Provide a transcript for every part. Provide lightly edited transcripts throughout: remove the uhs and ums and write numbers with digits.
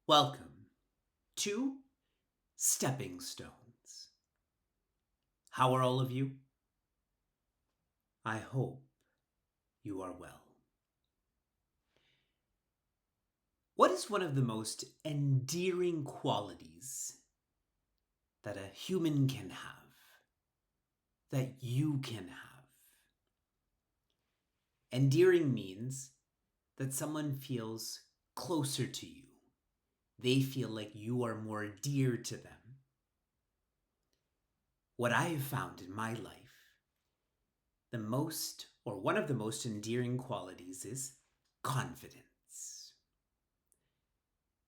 Welcome to Stepping Stones. How are all of you? I hope you are well. What is one of the most endearing qualities that a human can have, that you can have? Endearing means that someone feels closer to you. They feel like you are more dear to them. What I have found in my life, one of the most endearing qualities is confidence.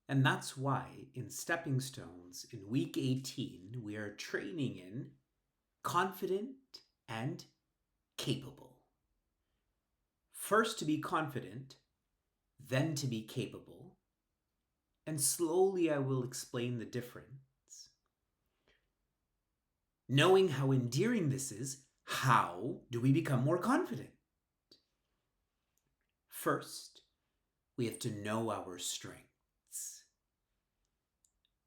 And that's why in Stepping Stones, in week 18, we are training in confident and capable. First to be confident, then to be capable, and slowly I will explain the difference. Knowing how endearing this is, how do we become more confident? First, we have to know our strengths.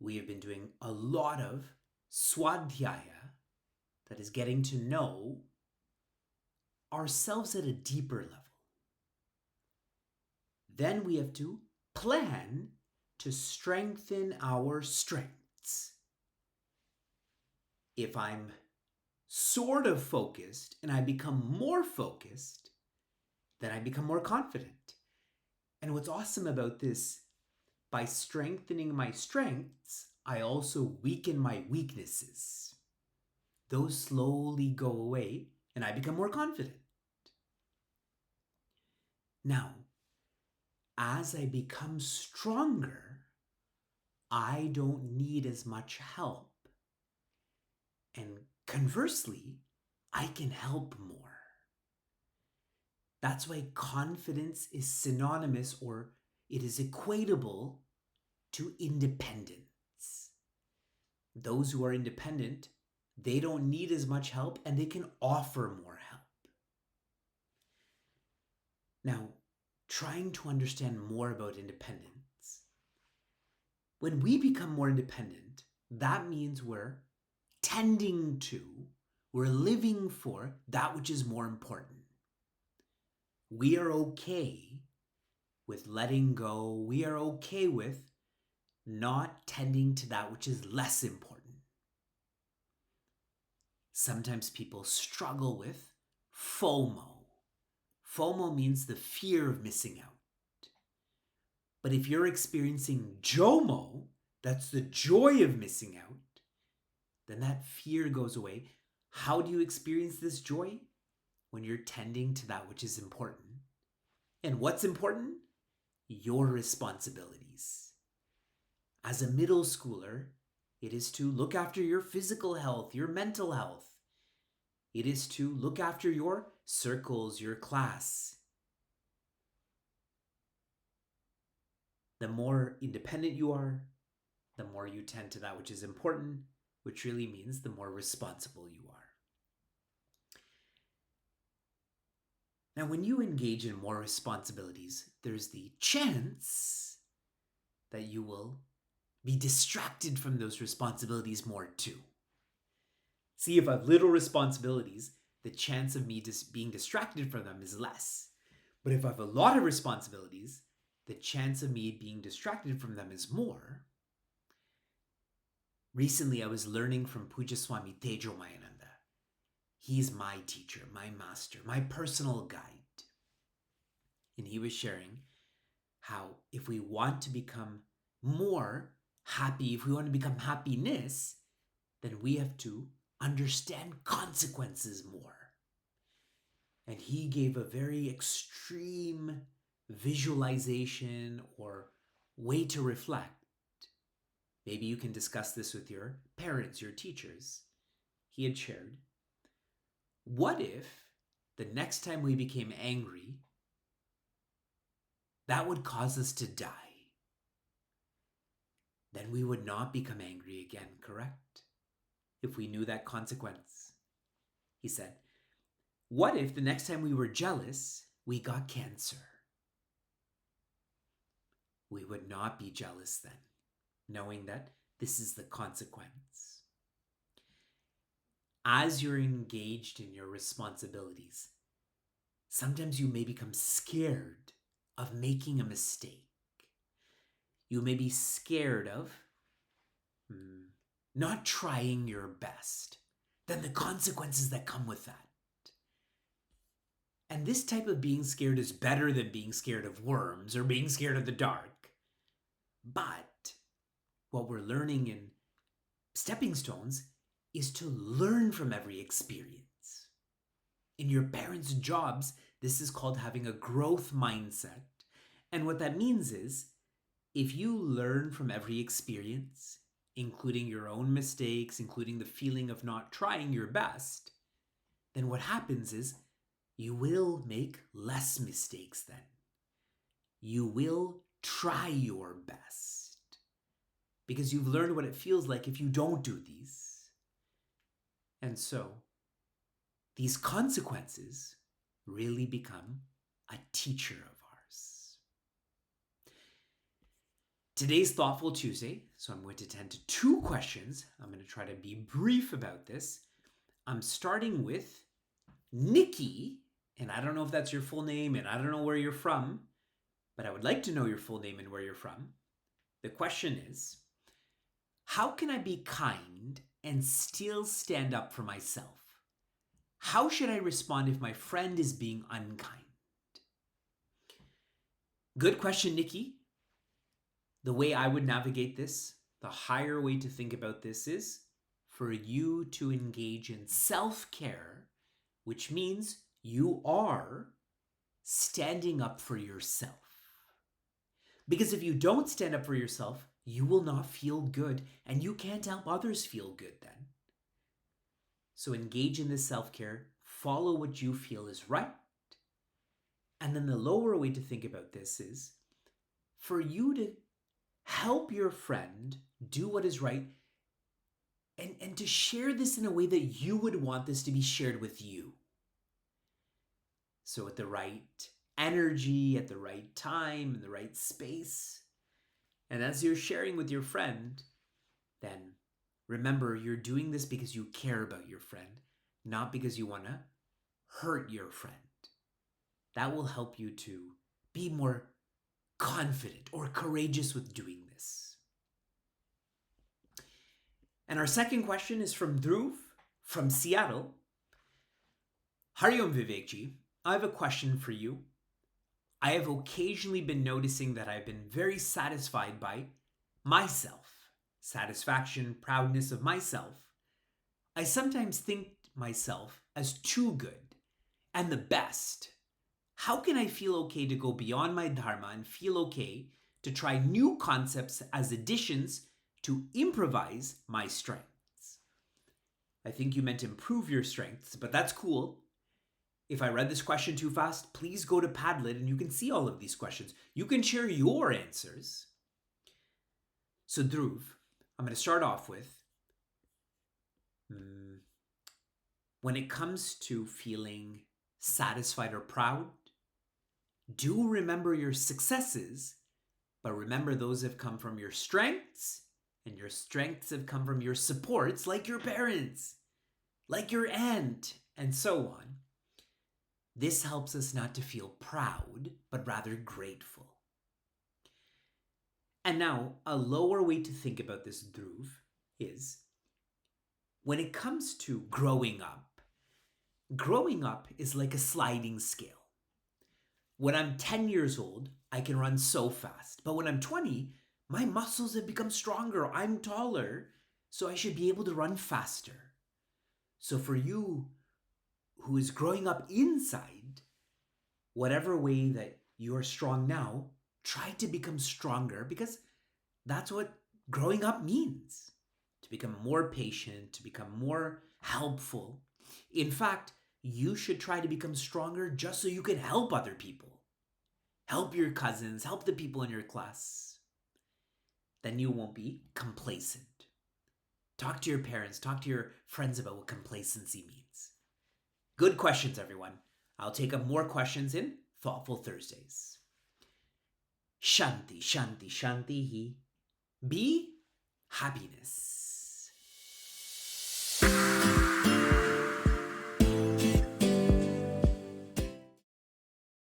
We have been doing a lot of swadhyaya, that is getting to know ourselves at a deeper level. Then we have to plan to strengthen our strengths. If I'm sort of focused and I become more focused, then I become more confident. And what's awesome about this, by strengthening my strengths, I also weaken my weaknesses. Those slowly go away and I become more confident. Now, as I become stronger, I don't need as much help. And conversely, I can help more. That's why confidence is synonymous, or it is equatable to independence. Those who are independent, they don't need as much help and they can offer more help. Now, trying to understand more about independence. When we become more independent, that means we're tending to, we're living for that which is more important. We are okay with letting go. We are okay with not tending to that which is less important. Sometimes people struggle with FOMO. FOMO means the fear of missing out. But if you're experiencing JOMO, that's the joy of missing out, then that fear goes away. How do you experience this joy? When you're tending to that which is important. And what's important? Your responsibilities. As a middle schooler, it is to look after your physical health, your mental health. It is to look after your circles, your class. The more independent you are, the more you tend to that which is important, which really means the more responsible you are. Now, when you engage in more responsibilities, there's the chance that you will be distracted from those responsibilities more too. See, if I have little responsibilities, the chance of me being distracted from them is less. But if I have a lot of responsibilities, the chance of me being distracted from them is more. Recently, I was learning from Puja Swami Tejo Mayananda. He's my teacher, my master, my personal guide. And he was sharing how if we want to become more happy, if we want to become happiness, then we have to understand consequences more. And he gave a very extreme visualization or way to reflect. Maybe you can discuss this with your parents, your teachers. He had shared, what if the next time we became angry, that would cause us to die. Then we would not become angry again, correct? If we knew that consequence. He said, what if the next time we were jealous, we got cancer? We would not be jealous then, knowing that this is the consequence. As you're engaged in your responsibilities, sometimes you may become scared of making a mistake. You may be scared of not trying your best, then the consequences that come with that. And this type of being scared is better than being scared of worms or being scared of the dark. But what we're learning in Stepping Stones is to learn from every experience. In your parents' jobs, this is called having a growth mindset. And what that means is, if you learn from every experience, including your own mistakes, including the feeling of not trying your best, then what happens is you will make less mistakes then. You will try your best because you've learned what it feels like if you don't do these. And so these consequences really become a teacher of ours. Today's Thoughtful Tuesday, so I'm going to tend to 2 questions. I'm going to try to be brief about this. I'm starting with Nikki, and I don't know if that's your full name, and I don't know where you're from, but I would like to know your full name and where you're from. The question is, how can I be kind and still stand up for myself? How should I respond if my friend is being unkind? Good question, Nikki. The way I would navigate this, the higher way to think about this is for you to engage in self-care, which means you are standing up for yourself. Because if you don't stand up for yourself, you will not feel good, and you can't help others feel good then. So engage in this self-care, follow what you feel is right. And then the lower way to think about this is for you to help your friend do what is right and to share this in a way that you would want this to be shared with you. So at the right energy, at the right time, in the right space. And as you're sharing with your friend, then remember you're doing this because you care about your friend, not because you want to hurt your friend. That will help you to be more confident or courageous with doing this. And our second question is from Dhruv from Seattle. Hariom Vivekji, I have a question for you. I have occasionally been noticing that I've been very satisfied by myself, satisfaction, proudness of myself. I sometimes think myself as too good and the best. How can I feel okay to go beyond my dharma and feel okay to try new concepts as additions to improvise my strengths? I think you meant improve your strengths, but that's cool. If I read this question too fast, please go to Padlet and you can see all of these questions. You can share your answers. So Dhruv, I'm going to start off with, when it comes to feeling satisfied or proud, do remember your successes, but remember those have come from your strengths, and your strengths have come from your supports, like your parents, like your aunt, and so on. This helps us not to feel proud, but rather grateful. And now, a lower way to think about this, Dhruv, is when it comes to growing up is like a sliding scale. When I'm 10 years old, I can run so fast. But when I'm 20, my muscles have become stronger. I'm taller, so I should be able to run faster. So for you who is growing up inside, whatever way that you are strong now, try to become stronger because that's what growing up means. To become more patient, to become more helpful. In fact, you should try to become stronger just so you can help other people. help your cousins, help the people in your class, then you won't be complacent. Talk to your parents, talk to your friends about what complacency means. Good questions, everyone. I'll take up more questions in Thoughtful Thursdays. Shanti, shanti, shanti. Be happiness.